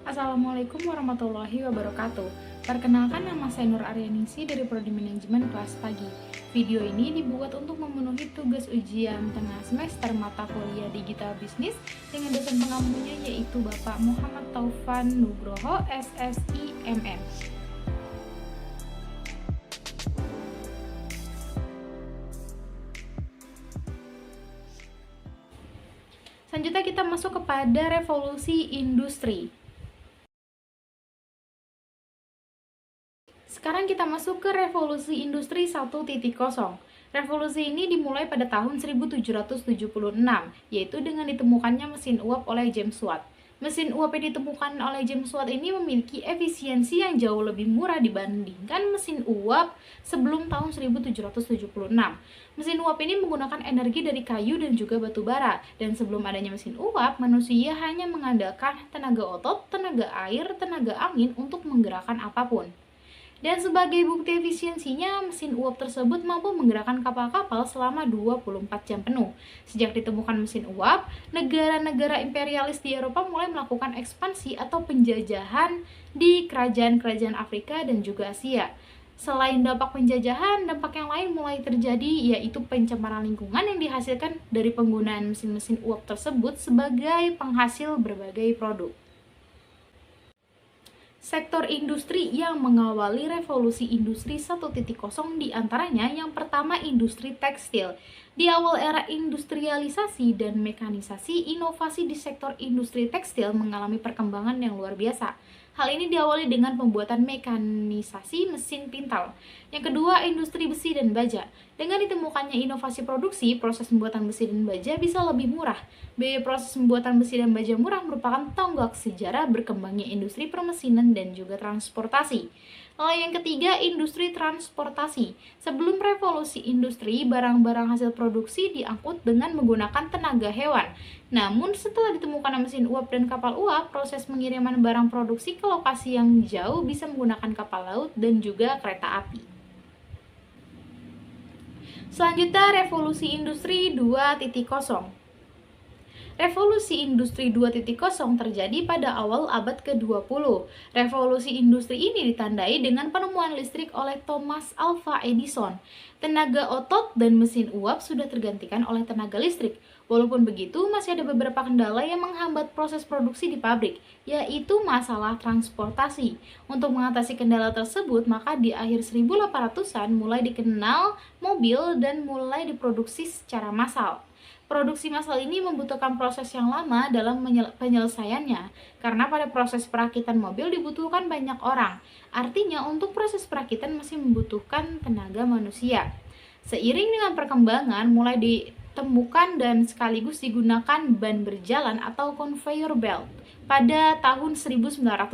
Assalamualaikum warahmatullahi wabarakatuh. Perkenalkan, nama saya Nur Aryaningsi dari Prodi Manajemen kelas pagi. Video ini dibuat untuk memenuhi tugas ujian tengah semester mata kuliah Digital Business dengan dosen pengampunya yaitu Bapak Muhammad Taufan Nugroho, SSI, MM. Selanjutnya kita masuk kepada revolusi industri. Sekarang kita masuk ke revolusi industri 1.0. Revolusi ini dimulai pada tahun 1776, yaitu dengan ditemukannya mesin uap oleh James Watt. Mesin uap yang ditemukan oleh James Watt ini memiliki efisiensi yang jauh lebih murah dibandingkan mesin uap sebelum tahun 1776. Mesin uap ini menggunakan energi dari kayu dan juga batu bara, dan sebelum adanya mesin uap, manusia hanya mengandalkan tenaga otot, tenaga air, tenaga angin untuk menggerakkan apapun. Dan sebagai bukti efisiensinya, mesin uap tersebut mampu menggerakkan kapal-kapal selama 24 jam penuh. Sejak ditemukan mesin uap, negara-negara imperialis di Eropa mulai melakukan ekspansi atau penjajahan di kerajaan-kerajaan Afrika dan juga Asia. Selain dampak penjajahan, dampak yang lain mulai terjadi, yaitu pencemaran lingkungan yang dihasilkan dari penggunaan mesin-mesin uap tersebut sebagai penghasil berbagai produk. Sektor industri yang mengawali revolusi industri 1.0 diantaranya yang pertama industri tekstil. Di awal era industrialisasi dan mekanisasi, inovasi di sektor industri tekstil mengalami perkembangan yang luar biasa. Hal ini diawali dengan pembuatan mekanisasi mesin pintal. Yang kedua, industri besi dan baja. Dengan ditemukannya inovasi produksi, proses pembuatan besi dan baja bisa lebih murah. Biaya proses pembuatan besi dan baja murah merupakan tonggak sejarah berkembangnya industri permesinan dan juga transportasi. Lalu yang ketiga, industri transportasi. Sebelum revolusi industri, barang-barang hasil produksi diangkut dengan menggunakan tenaga hewan. Namun setelah ditemukan mesin uap dan kapal uap, proses pengiriman barang produksi ke lokasi yang jauh bisa menggunakan kapal laut dan juga kereta api. Selanjutnya, revolusi industri 2.0. Revolusi industri 2.0 terjadi pada awal abad ke-20. Revolusi industri ini ditandai dengan penemuan listrik oleh Thomas Alva Edison. Tenaga otot dan mesin uap sudah tergantikan oleh tenaga listrik. Walaupun begitu, masih ada beberapa kendala yang menghambat proses produksi di pabrik, yaitu masalah transportasi. Untuk mengatasi kendala tersebut, maka di akhir 1800-an mulai dikenal mobil dan mulai diproduksi secara massal. Produksi massal ini membutuhkan proses yang lama dalam penyelesaiannya, karena pada proses perakitan mobil dibutuhkan banyak orang. Artinya, untuk proses perakitan masih membutuhkan tenaga manusia. Seiring dengan perkembangan, mulai ditemukan dan sekaligus digunakan ban berjalan atau conveyor belt pada tahun 1913,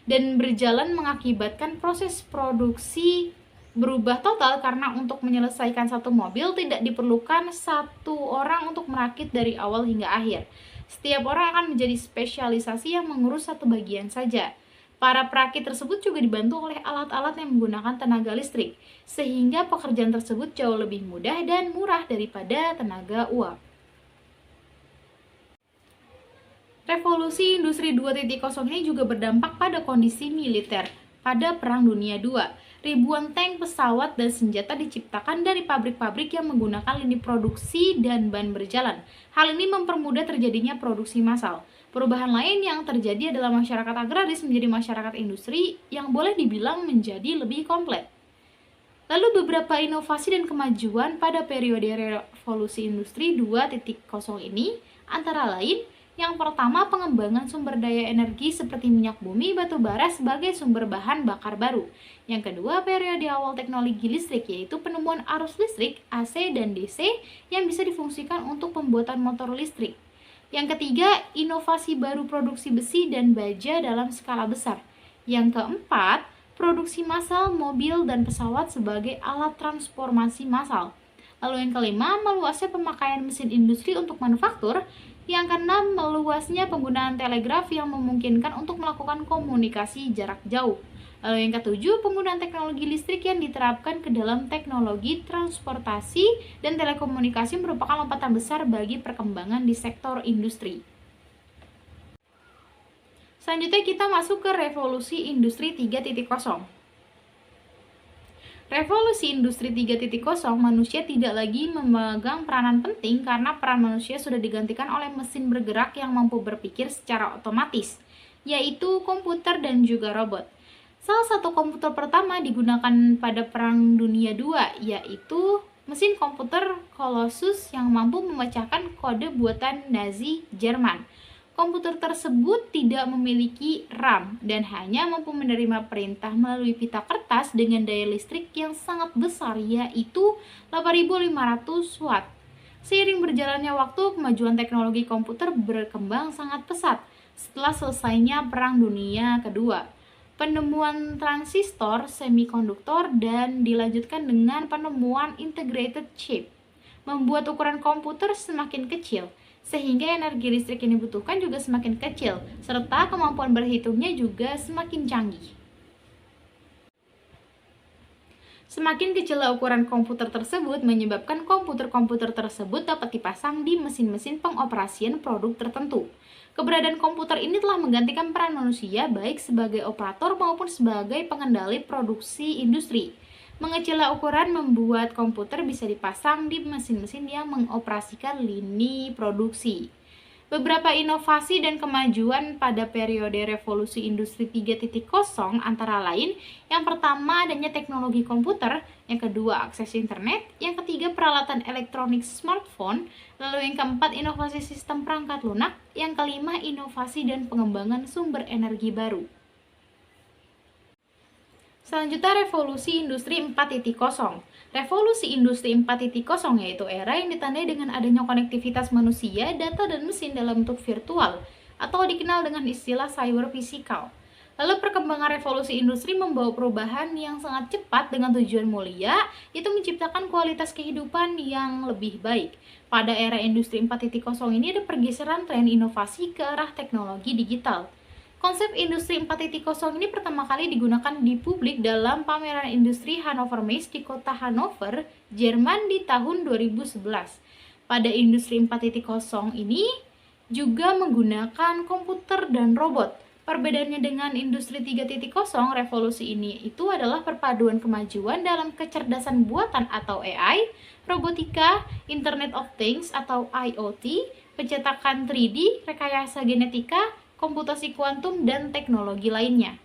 dan berjalan mengakibatkan proses produksi berubah total karena untuk menyelesaikan satu mobil tidak diperlukan satu orang untuk merakit dari awal hingga akhir. Setiap orang akan menjadi spesialisasi yang mengurus satu bagian saja. Para perakit tersebut juga dibantu oleh alat-alat yang menggunakan tenaga listrik, sehingga pekerjaan tersebut jauh lebih mudah dan murah daripada tenaga uap. Revolusi industri 2.0 ini juga berdampak pada kondisi militer. Pada Perang Dunia II, ribuan tank, pesawat, dan senjata diciptakan dari pabrik-pabrik yang menggunakan lini produksi dan ban berjalan. Hal ini mempermudah terjadinya produksi massal. Perubahan lain yang terjadi adalah masyarakat agraris menjadi masyarakat industri yang boleh dibilang menjadi lebih komplit. Lalu beberapa inovasi dan kemajuan pada periode revolusi industri 2.0 ini antara lain: yang pertama, pengembangan sumber daya energi seperti minyak bumi, batu bara sebagai sumber bahan bakar baru. Yang kedua, periode awal teknologi listrik, yaitu penemuan arus listrik AC dan DC yang bisa difungsikan untuk pembuatan motor listrik. Yang ketiga, inovasi baru produksi besi dan baja dalam skala besar. Yang keempat, produksi massal mobil dan pesawat sebagai alat transformasi massal. Lalu yang kelima, meluasnya pemakaian mesin industri untuk manufaktur. Yang keenam, meluasnya penggunaan telegraf yang memungkinkan untuk melakukan komunikasi jarak jauh. Lalu yang ketujuh, penggunaan teknologi listrik yang diterapkan ke dalam teknologi transportasi dan telekomunikasi merupakan lompatan besar bagi perkembangan di sektor industri. Selanjutnya kita masuk ke revolusi industri 3.0. Revolusi industri 3.0, manusia tidak lagi memegang peranan penting karena peran manusia sudah digantikan oleh mesin bergerak yang mampu berpikir secara otomatis, yaitu komputer dan juga robot. Salah satu komputer pertama digunakan pada Perang Dunia II, yaitu mesin komputer Colossus yang mampu memecahkan kode buatan Nazi Jerman. Komputer tersebut tidak memiliki RAM dan hanya mampu menerima perintah melalui pita kertas dengan daya listrik yang sangat besar, yaitu 8.500 watt. Seiring berjalannya waktu, kemajuan teknologi komputer berkembang sangat pesat setelah selesainya Perang Dunia Kedua. Penemuan transistor, semikonduktor, dan dilanjutkan dengan penemuan integrated chip membuat ukuran komputer semakin kecil, sehingga energi listrik yang dibutuhkan juga semakin kecil, serta kemampuan berhitungnya juga semakin canggih. Semakin kecilnya ukuran komputer tersebut menyebabkan komputer-komputer tersebut dapat dipasang di mesin-mesin pengoperasian produk tertentu. Keberadaan komputer ini telah menggantikan peran manusia baik sebagai operator maupun sebagai pengendali produksi industri. Mengecilnya ukuran membuat komputer bisa dipasang di mesin-mesin yang mengoperasikan lini produksi. Beberapa inovasi dan kemajuan pada periode revolusi industri 3.0 antara lain, yang pertama adanya teknologi komputer, yang kedua akses internet, yang ketiga peralatan elektronik smartphone, lalu yang keempat inovasi sistem perangkat lunak, yang kelima inovasi dan pengembangan sumber energi baru. Selanjutnya revolusi industri 4.0. Revolusi industri 4.0 yaitu era yang ditandai dengan adanya konektivitas manusia, data, dan mesin dalam bentuk virtual atau dikenal dengan istilah cyber physical. Lalu perkembangan revolusi industri membawa perubahan yang sangat cepat dengan tujuan mulia, yaitu menciptakan kualitas kehidupan yang lebih baik. Pada era industri 4.0 ini ada pergeseran tren inovasi ke arah teknologi digital. Konsep industri 4.0 ini pertama kali digunakan di publik dalam pameran industri Hannover Messe di kota Hannover, Jerman di tahun 2011. Pada industri 4.0 ini juga menggunakan komputer dan robot. Perbedaannya dengan industri 3.0, revolusi ini itu adalah perpaduan kemajuan dalam kecerdasan buatan atau AI, robotika, Internet of Things atau IoT, pencetakan 3D, rekayasa genetika, komputasi kuantum, dan teknologi lainnya.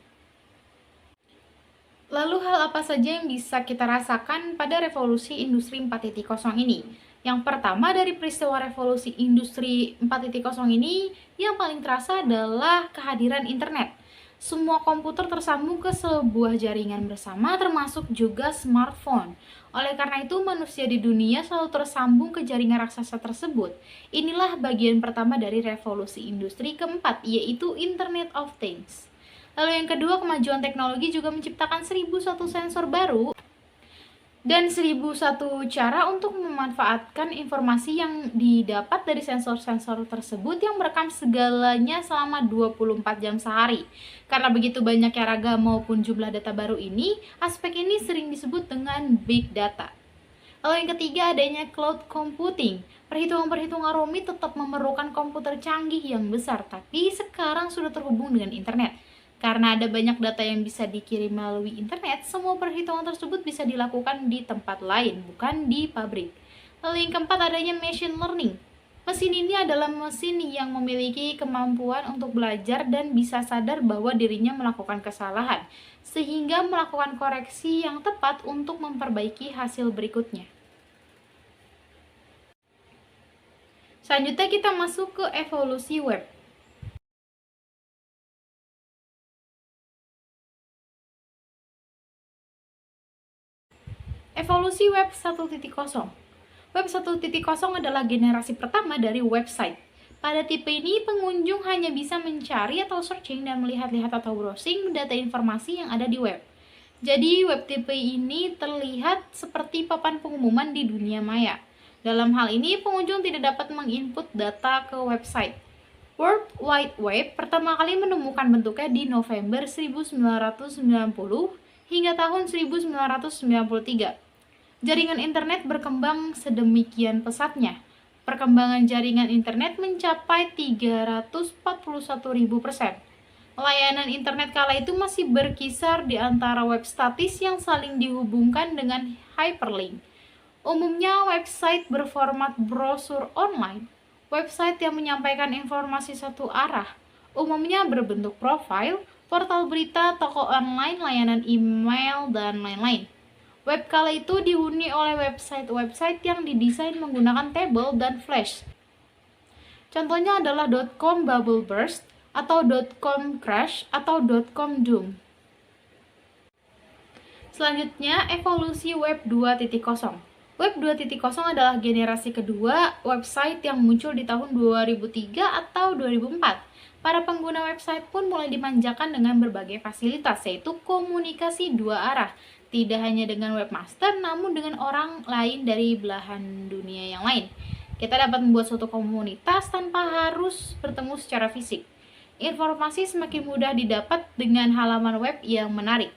Lalu hal apa saja yang bisa kita rasakan pada revolusi industri 4.0 ini? Yang pertama dari peristiwa revolusi industri 4.0 ini yang paling terasa adalah kehadiran internet. Semua komputer tersambung ke sebuah jaringan bersama termasuk juga smartphone. Oleh karena itu manusia di dunia selalu tersambung ke jaringan raksasa tersebut. Inilah bagian pertama dari revolusi industri keempat, yaitu Internet of Things. Lalu yang kedua, kemajuan teknologi juga menciptakan 1001 sensor baru dan 1001 cara untuk memanfaatkan informasi yang didapat dari sensor-sensor tersebut yang merekam segalanya selama 24 jam sehari. Karena begitu banyaknya ragam maupun jumlah data baru ini, aspek ini sering disebut dengan big data. Lalu yang ketiga, adanya cloud computing. Perhitungan-perhitungan rumit tetap memerlukan komputer canggih yang besar, tapi sekarang sudah terhubung dengan internet. Karena ada banyak data yang bisa dikirim melalui internet, semua perhitungan tersebut bisa dilakukan di tempat lain, bukan di pabrik. Lalu yang keempat, adanya machine learning. Mesin ini adalah mesin yang memiliki kemampuan untuk belajar dan bisa sadar bahwa dirinya melakukan kesalahan, sehingga melakukan koreksi yang tepat untuk memperbaiki hasil berikutnya. Selanjutnya kita masuk ke evolusi web. Evolusi Web 1.0. Web 1.0 adalah generasi pertama dari website. Pada tipe ini, pengunjung hanya bisa mencari atau searching dan melihat-lihat atau browsing data informasi yang ada di web. Jadi, web tipe ini terlihat seperti papan pengumuman di dunia maya. Dalam hal ini, pengunjung tidak dapat menginput data ke website. World Wide Web pertama kali menemukan bentuknya di November 1990 hingga tahun 1993. Jaringan internet berkembang sedemikian pesatnya. Perkembangan jaringan internet mencapai 341.000%. Layanan internet kala itu masih berkisar di antara web statis yang saling dihubungkan dengan hyperlink. Umumnya website berformat brosur online, website yang menyampaikan informasi satu arah, umumnya berbentuk profil, portal berita, toko online, layanan email, dan lain-lain. Web kala itu dihuni oleh website-website yang didesain menggunakan tabel dan flash. Contohnya adalah .com bubble burst, atau .com crash, atau .com doom. Selanjutnya, evolusi Web 2.0. Web 2.0 adalah generasi kedua website yang muncul di tahun 2003 atau 2004. Para pengguna website pun mulai dimanjakan dengan berbagai fasilitas, yaitu komunikasi dua arah. Tidak hanya dengan webmaster, namun dengan orang lain dari belahan dunia yang lain. Kita dapat membuat suatu komunitas tanpa harus bertemu secara fisik. Informasi semakin mudah didapat dengan halaman web yang menarik.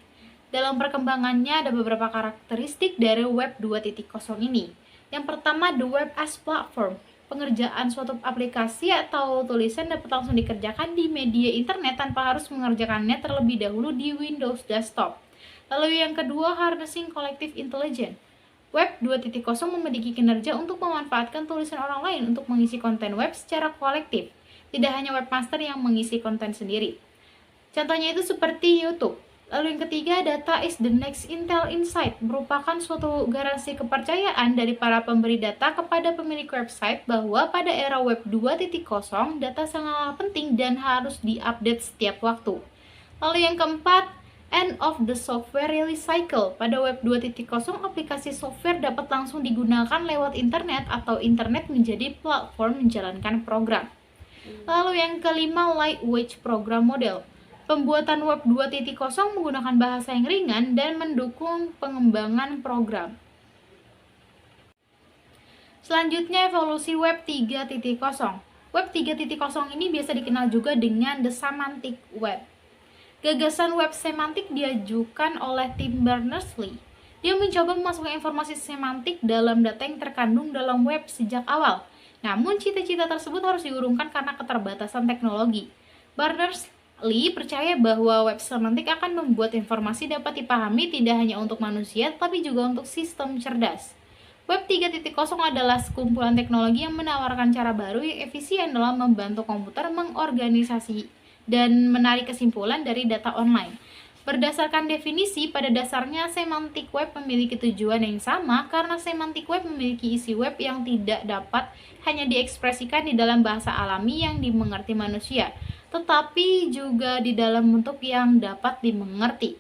Dalam perkembangannya ada beberapa karakteristik dari Web 2.0 ini. Yang pertama, the web as platform. Pengerjaan suatu aplikasi atau tulisan dapat langsung dikerjakan di media internet tanpa harus mengerjakannya terlebih dahulu di Windows desktop. Lalu yang kedua, harnessing collective intelligence. Web 2.0 memiliki kinerja untuk memanfaatkan tulisan orang lain untuk mengisi konten web secara kolektif. Tidak hanya webmaster yang mengisi konten sendiri. Contohnya itu seperti YouTube. Lalu yang ketiga, data is the next Intel Insight, merupakan suatu garansi kepercayaan dari para pemberi data kepada pemilik website bahwa pada era Web 2.0, data sangatlah penting dan harus diupdate setiap waktu. Lalu yang keempat, end of the software release cycle. Pada Web 2.0, aplikasi software dapat langsung digunakan lewat internet atau internet menjadi platform menjalankan program. Lalu yang kelima, lightweight program model. Pembuatan Web 2.0 menggunakan bahasa yang ringan dan mendukung pengembangan program. Selanjutnya, evolusi Web 3.0. Web 3.0 ini biasa dikenal juga dengan the semantic web. Gagasan web semantik diajukan oleh Tim Berners-Lee. Dia mencoba memasukkan informasi semantik dalam data yang terkandung dalam web sejak awal. Namun, cita-cita tersebut harus diurungkan karena keterbatasan teknologi. Berners-Lee percaya bahwa web semantik akan membuat informasi dapat dipahami tidak hanya untuk manusia, tapi juga untuk sistem cerdas. Web 3.0 adalah sekumpulan teknologi yang menawarkan cara baru yang efisien dalam membantu komputer mengorganisasi dan menarik kesimpulan dari data online. Berdasarkan definisi, pada dasarnya semantik web memiliki tujuan yang sama karena semantik web memiliki isi web yang tidak dapat hanya diekspresikan di dalam bahasa alami yang dimengerti manusia, tetapi juga di dalam bentuk yang dapat dimengerti,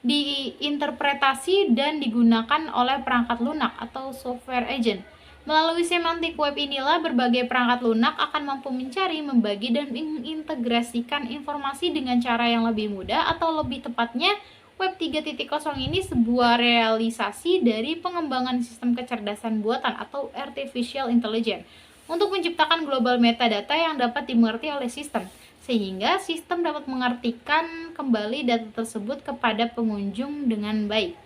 diinterpretasi dan digunakan oleh perangkat lunak atau software agent. Melalui semantik web inilah berbagai perangkat lunak akan mampu mencari, membagi, dan mengintegrasikan informasi dengan cara yang lebih mudah, atau lebih tepatnya, Web 3.0 ini sebuah realisasi dari pengembangan sistem kecerdasan buatan atau artificial intelligence untuk menciptakan global metadata yang dapat dimengerti oleh sistem, sehingga sistem dapat mengartikan kembali data tersebut kepada pengunjung dengan baik.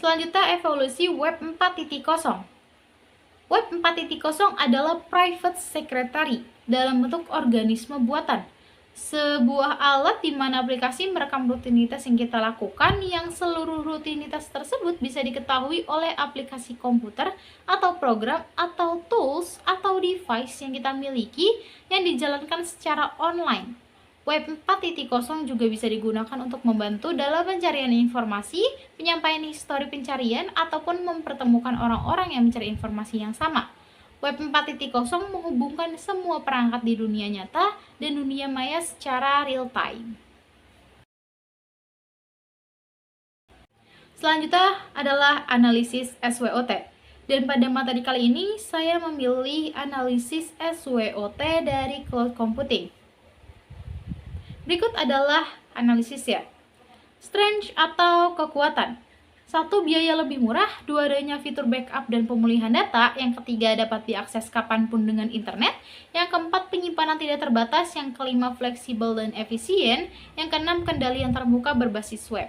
Selanjutnya, evolusi Web 4.0. Web 4.0 adalah private secretary dalam bentuk organisme buatan. Sebuah alat di mana aplikasi merekam rutinitas yang kita lakukan, yang seluruh rutinitas tersebut bisa diketahui oleh aplikasi komputer atau program atau tools atau device yang kita miliki yang dijalankan secara online. Web 4.0 juga bisa digunakan untuk membantu dalam pencarian informasi, penyampaian histori pencarian, ataupun mempertemukan orang-orang yang mencari informasi yang sama. Web 4.0 menghubungkan semua perangkat di dunia nyata dan dunia maya secara real time. Selanjutnya adalah analisis SWOT. Dan pada materi kali ini saya memilih analisis SWOT dari cloud computing. Berikut adalah analisis ya. Strength atau kekuatan. 1. Biaya lebih murah. 2. Adanya fitur backup dan pemulihan data. Yang ketiga, dapat diakses kapanpun dengan internet. Yang keempat, penyimpanan tidak terbatas. Yang kelima, fleksibel dan efisien. Yang keenam, kendali yang terbuka berbasis web.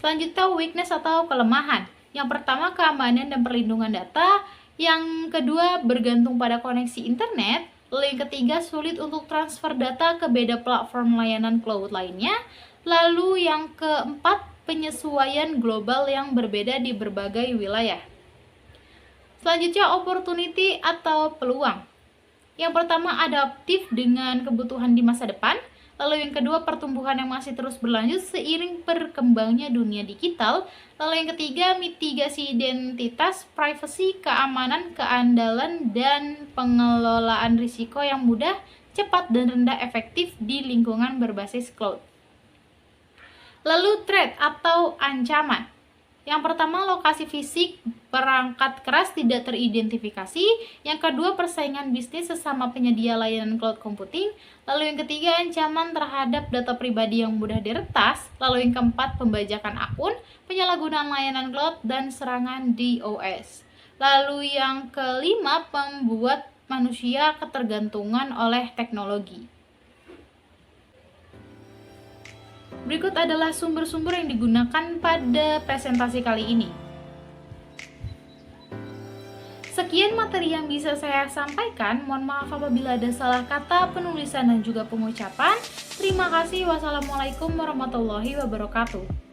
Selanjutnya, weakness atau kelemahan. Yang pertama, keamanan dan perlindungan data. Yang kedua, bergantung pada koneksi internet. Lalu yang ketiga, sulit untuk transfer data ke beda platform layanan cloud lainnya. Lalu yang keempat, penyesuaian global yang berbeda di berbagai wilayah. Selanjutnya, opportunity atau peluang. Yang pertama, adaptif dengan kebutuhan di masa depan. Lalu yang kedua, pertumbuhan yang masih terus berlanjut seiring berkembangnya dunia digital. Lalu yang ketiga, mitigasi identitas, privacy, keamanan, keandalan, dan pengelolaan risiko yang mudah, cepat, dan rendah efektif di lingkungan berbasis cloud. Lalu threat atau ancaman. Yang pertama, lokasi fisik perangkat keras tidak teridentifikasi. Yang kedua, persaingan bisnis sesama penyedia layanan cloud computing. Lalu yang ketiga, ancaman terhadap data pribadi yang mudah diretas. Lalu yang keempat, pembajakan akun, penyalahgunaan layanan cloud, dan serangan DOS. Lalu yang kelima, membuat manusia ketergantungan oleh teknologi. Berikut adalah sumber-sumber yang digunakan pada presentasi kali ini. Sekian materi yang bisa saya sampaikan. Mohon maaf apabila ada salah kata, penulisan, dan juga pengucapan. Terima kasih. Wassalamualaikum warahmatullahi wabarakatuh.